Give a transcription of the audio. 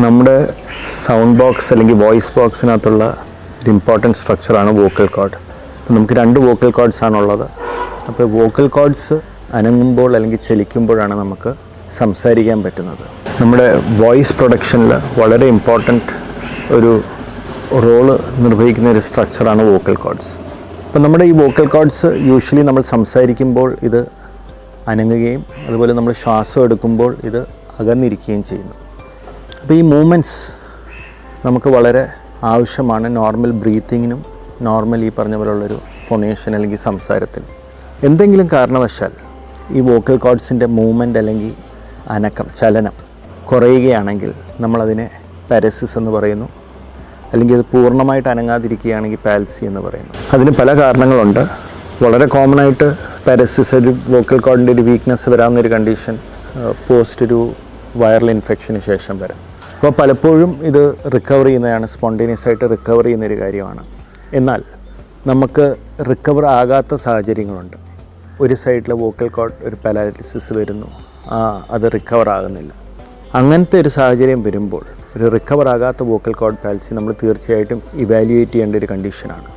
നമ്മുടെ sound box അല്ലെങ്കിൽ voice ബോക്സിനകത്തുള്ള ഒരു ഇമ്പോർട്ടൻറ്റ് സ്ട്രക്ചറാണ് വോക്കൽ കോഡ്. അപ്പോൾ നമുക്ക് 2 വോക്കൽ കോഡ്സ് ആണുള്ളത്. അപ്പോൾ വോക്കൽ കോഡ്സ് അനങ്ങുമ്പോൾ അല്ലെങ്കിൽ ചലിക്കുമ്പോഴാണ് നമുക്ക് സംസാരിക്കാൻ പറ്റുന്നത്. നമ്മുടെ വോയിസ് പ്രൊഡക്ഷനിൽ വളരെ ഇമ്പോർട്ടൻറ്റ് ഒരു റോള് നിർവഹിക്കുന്ന ഒരു സ്ട്രക്ചറാണ് വോക്കൽ കോഡ്സ്. അപ്പോൾ നമ്മുടെ ഈ വോക്കൽ കോഡ്സ് യൂഷ്വലി നമ്മൾ സംസാരിക്കുമ്പോൾ ഇത് അനങ്ങുകയും അതുപോലെ നമ്മൾ ശ്വാസം എടുക്കുമ്പോൾ ഇത് അകന്നിരിക്കുകയും ചെയ്യുന്നു. അപ്പോൾ ഈ മൂവ്മെൻറ്റ്സ് നമുക്ക് വളരെ ആവശ്യമാണ് നോർമൽ ബ്രീത്തിങ്ങിനും നോർമൽ ഈ പറഞ്ഞ പോലുള്ളൊരു ഫൊണേഷൻ അല്ലെങ്കിൽ സംസാരത്തിന്. എന്തെങ്കിലും കാരണവശാൽ ഈ വോക്കൽ കോഡ്സിൻ്റെ മൂവ്മെൻറ്റ് അല്ലെങ്കിൽ അനക്കം ചലനം കുറയുകയാണെങ്കിൽ നമ്മളതിനെ പാരസിസ് എന്ന് പറയുന്നു, അല്ലെങ്കിൽ അത് പൂർണ്ണമായിട്ട് അനങ്ങാതിരിക്കുകയാണെങ്കിൽ പാൽസി എന്ന് പറയുന്നു. അതിന് പല കാരണങ്ങളുണ്ട്. വളരെ കോമൺ ആയിട്ട് പാരസിസ് ഒരു വോക്കൽ കോഡിൻ്റെ ഒരു വീക്ക്നെസ് വരാവുന്നൊരു കണ്ടീഷൻ പോസ്റ്റ് ഒരു വൈറൽ ഇൻഫെക്ഷന് ശേഷം വരാം. അപ്പോൾ പലപ്പോഴും ഇത് റിക്കവർ ചെയ്യുന്നതാണ്, സ്പോണ്ടേനിയസ് ആയിട്ട് റിക്കവർ ചെയ്യുന്നൊരു കാര്യമാണ്. എന്നാൽ നമുക്ക് റിക്കവർ ആകാത്ത സാഹചര്യങ്ങളുണ്ട്. ഒരു സൈഡിലെ വോക്കൽ കോഡ് ഒരു പാരാലിസിസ് വരുന്നു, അത് റിക്കവർ ആകുന്നില്ല. അങ്ങനത്തെ ഒരു സാഹചര്യം വരുമ്പോൾ ഒരു റിക്കവർ ആകാത്ത വോക്കൽ കോഡ് പാൽസി നമ്മൾ തീർച്ചയായിട്ടും ഇവാലുവേറ്റ് ചെയ്യേണ്ട ഒരു കണ്ടീഷനാണ്.